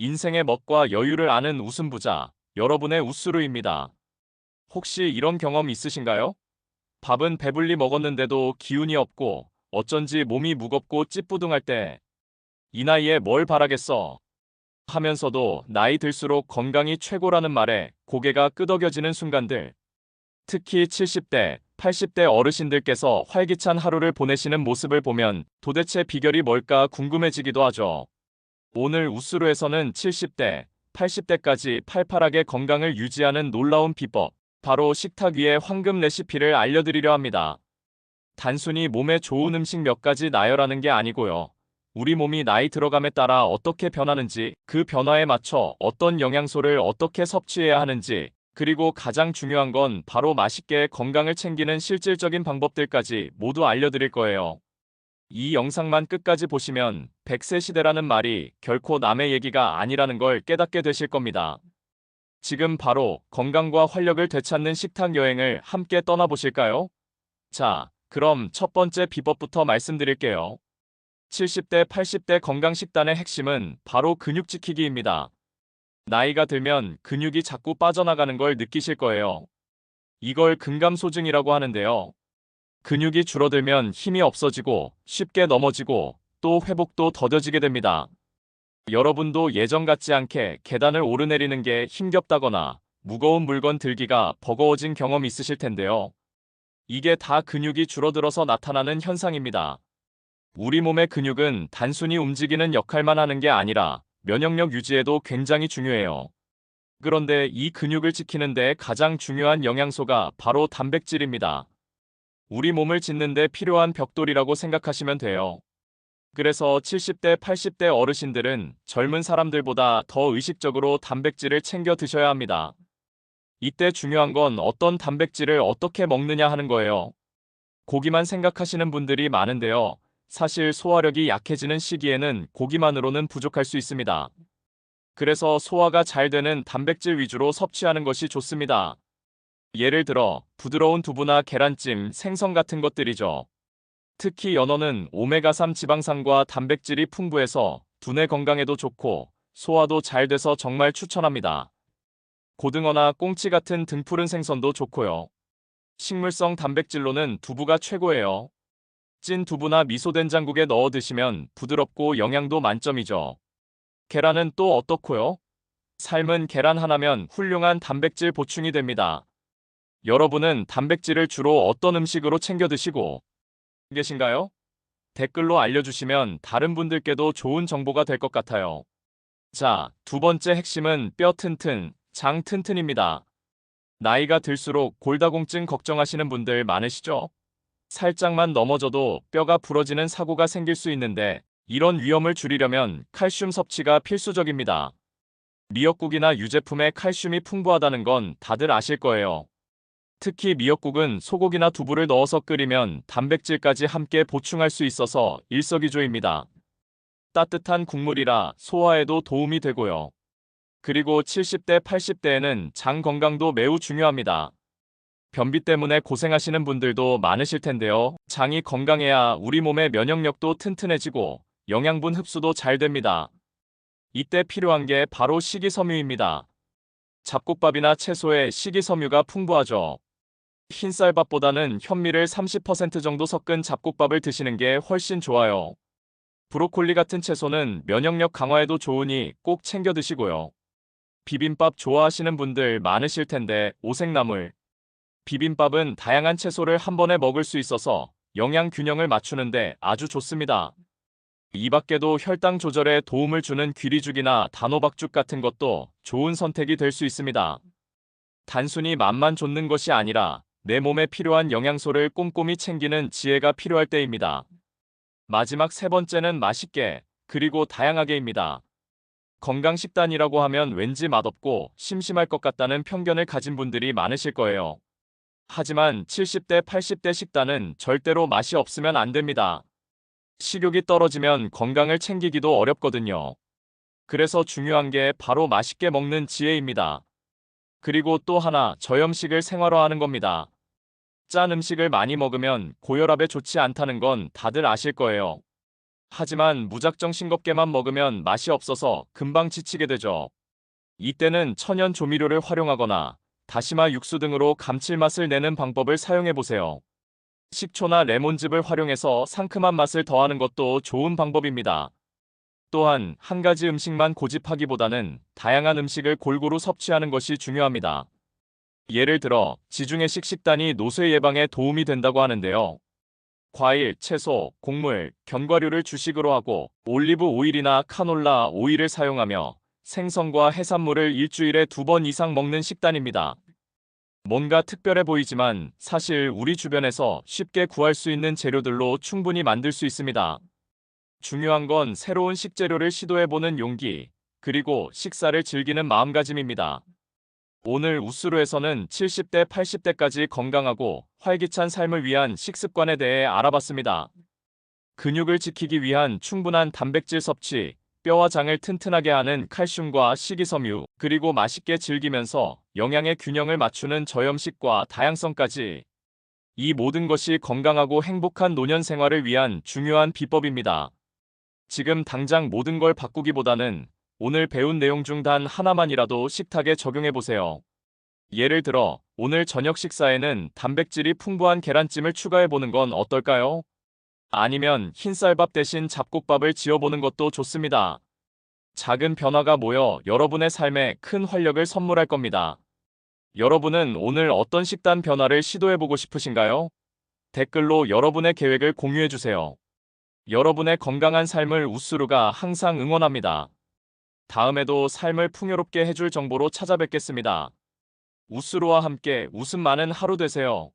인생의 멋과 여유를 아는 웃음부자, 여러분의 우스루입니다. 혹시 이런 경험 있으신가요? 밥은 배불리 먹었는데도 기운이 없고 어쩐지 몸이 무겁고 찌뿌둥할 때 이 나이에 뭘 바라겠어 하면서도 나이 들수록 건강이 최고라는 말에 고개가 끄덕여지는 순간들. 특히 70대, 80대 어르신들께서 활기찬 하루를 보내시는 모습을 보면 도대체 비결이 뭘까 궁금해지기도 하죠. 오늘 우스루에서는 70대, 80대까지 팔팔하게 건강을 유지하는 놀라운 비법, 바로 식탁 위의 황금 레시피를 알려드리려 합니다. 단순히 몸에 좋은 음식 몇 가지 나열하는 게 아니고요. 우리 몸이 나이 들어감에 따라 어떻게 변하는지, 그 변화에 맞춰 어떤 영양소를 어떻게 섭취해야 하는지, 그리고 가장 중요한 건 바로 맛있게 건강을 챙기는 실질적인 방법들까지 모두 알려드릴 거예요. 이 영상만 끝까지 보시면 100세 시대라는 말이 결코 남의 얘기가 아니라는 걸 깨닫게 되실 겁니다. 지금 바로 건강과 활력을 되찾는 식탁 여행을 함께 떠나보실까요? 자, 그럼 첫 번째 비법부터 말씀드릴게요. 70대, 80대 건강 식단의 핵심은 바로 근육 지키기입니다. 나이가 들면 근육이 자꾸 빠져나가는 걸 느끼실 거예요. 이걸 근감소증이라고 하는데요. 근육이 줄어들면 힘이 없어지고 쉽게 넘어지고 또 회복도 더뎌지게 됩니다. 여러분도 예전 같지 않게 계단을 오르내리는 게 힘겹다거나 무거운 물건 들기가 버거워진 경험 있으실 텐데요. 이게 다 근육이 줄어들어서 나타나는 현상입니다. 우리 몸의 근육은 단순히 움직이는 역할만 하는 게 아니라 면역력 유지에도 굉장히 중요해요. 그런데 이 근육을 지키는데 가장 중요한 영양소가 바로 단백질입니다. 우리 몸을 짓는 데 필요한 벽돌이라고 생각하시면 돼요. 그래서 70대, 80대 어르신들은 젊은 사람들보다 더 의식적으로 단백질을 챙겨 드셔야 합니다. 이때 중요한 건 어떤 단백질을 어떻게 먹느냐 하는 거예요. 고기만 생각하시는 분들이 많은데요. 사실 소화력이 약해지는 시기에는 고기만으로는 부족할 수 있습니다. 그래서 소화가 잘 되는 단백질 위주로 섭취하는 것이 좋습니다. 예를 들어 부드러운 두부나 계란찜, 생선 같은 것들이죠. 특히 연어는 오메가3 지방산과 단백질이 풍부해서 두뇌 건강에도 좋고 소화도 잘 돼서 정말 추천합니다. 고등어나 꽁치 같은 등푸른 생선도 좋고요. 식물성 단백질로는 두부가 최고예요. 찐 두부나 미소된장국에 넣어 드시면 부드럽고 영양도 만점이죠. 계란은 또 어떻고요? 삶은 계란 하나면 훌륭한 단백질 보충이 됩니다. 여러분은 단백질을 주로 어떤 음식으로 챙겨 드시고 계신가요? 댓글로 알려주시면 다른 분들께도 좋은 정보가 될 것 같아요. 자, 두 번째 핵심은 뼈 튼튼, 장 튼튼입니다. 나이가 들수록 골다공증 걱정하시는 분들 많으시죠? 살짝만 넘어져도 뼈가 부러지는 사고가 생길 수 있는데 이런 위험을 줄이려면 칼슘 섭취가 필수적입니다. 미역국이나 유제품에 칼슘이 풍부하다는 건 다들 아실 거예요. 특히 미역국은 소고기나 두부를 넣어서 끓이면 단백질까지 함께 보충할 수 있어서 일석이조입니다. 따뜻한 국물이라 소화에도 도움이 되고요. 그리고 70대, 80대에는 장 건강도 매우 중요합니다. 변비 때문에 고생하시는 분들도 많으실 텐데요. 장이 건강해야 우리 몸의 면역력도 튼튼해지고 영양분 흡수도 잘 됩니다. 이때 필요한 게 바로 식이섬유입니다. 잡곡밥이나 채소에 식이섬유가 풍부하죠. 흰쌀밥보다는 현미를 30% 정도 섞은 잡곡밥을 드시는 게 훨씬 좋아요. 브로콜리 같은 채소는 면역력 강화에도 좋으니 꼭 챙겨 드시고요. 비빔밥 좋아하시는 분들 많으실 텐데 오색나물. 비빔밥은 다양한 채소를 한 번에 먹을 수 있어서 영양 균형을 맞추는데 아주 좋습니다. 이 밖에도 혈당 조절에 도움을 주는 귀리죽이나 단호박죽 같은 것도 좋은 선택이 될 수 있습니다. 단순히 맛만 좇는 것이 아니라 내 몸에 필요한 영양소를 꼼꼼히 챙기는 지혜가 필요할 때입니다. 마지막 세 번째는 맛있게, 그리고 다양하게입니다. 건강 식단이라고 하면 왠지 맛없고 심심할 것 같다는 편견을 가진 분들이 많으실 거예요. 하지만 70대, 80대 식단은 절대로 맛이 없으면 안 됩니다. 식욕이 떨어지면 건강을 챙기기도 어렵거든요. 그래서 중요한 게 바로 맛있게 먹는 지혜입니다. 그리고 또 하나, 저염식을 생활화하는 겁니다. 짠 음식을 많이 먹으면 고혈압에 좋지 않다는 건 다들 아실 거예요. 하지만 무작정 싱겁게만 먹으면 맛이 없어서 금방 지치게 되죠. 이때는 천연 조미료를 활용하거나 다시마 육수 등으로 감칠맛을 내는 방법을 사용해 보세요. 식초나 레몬즙을 활용해서 상큼한 맛을 더하는 것도 좋은 방법입니다. 또한 한 가지 음식만 고집하기보다는 다양한 음식을 골고루 섭취하는 것이 중요합니다. 예를 들어 지중해식 식단이 노쇠 예방에 도움이 된다고 하는데요. 과일, 채소, 곡물, 견과류를 주식으로 하고 올리브 오일이나 카놀라 오일을 사용하며 생선과 해산물을 일주일에 2번 이상 먹는 식단입니다. 뭔가 특별해 보이지만 사실 우리 주변에서 쉽게 구할 수 있는 재료들로 충분히 만들 수 있습니다. 중요한 건 새로운 식재료를 시도해보는 용기, 그리고 식사를 즐기는 마음가짐입니다. 오늘 우스루에서는 70대, 80대까지 건강하고 활기찬 삶을 위한 식습관에 대해 알아봤습니다. 근육을 지키기 위한 충분한 단백질 섭취, 뼈와 장을 튼튼하게 하는 칼슘과 식이섬유, 그리고 맛있게 즐기면서 영양의 균형을 맞추는 저염식과 다양성까지. 이 모든 것이 건강하고 행복한 노년 생활을 위한 중요한 비법입니다. 지금 당장 모든 걸 바꾸기보다는 오늘 배운 내용 중 단 하나만이라도 식탁에 적용해 보세요. 예를 들어, 오늘 저녁 식사에는 단백질이 풍부한 계란찜을 추가해 보는 건 어떨까요? 아니면 흰쌀밥 대신 잡곡밥을 지어보는 것도 좋습니다. 작은 변화가 모여 여러분의 삶에 큰 활력을 선물할 겁니다. 여러분은 오늘 어떤 식단 변화를 시도해보고 싶으신가요? 댓글로 여러분의 계획을 공유해주세요. 여러분의 건강한 삶을 우스루가 항상 응원합니다. 다음에도 삶을 풍요롭게 해줄 정보로 찾아뵙겠습니다. 우스루와 함께 웃음 많은 하루 되세요.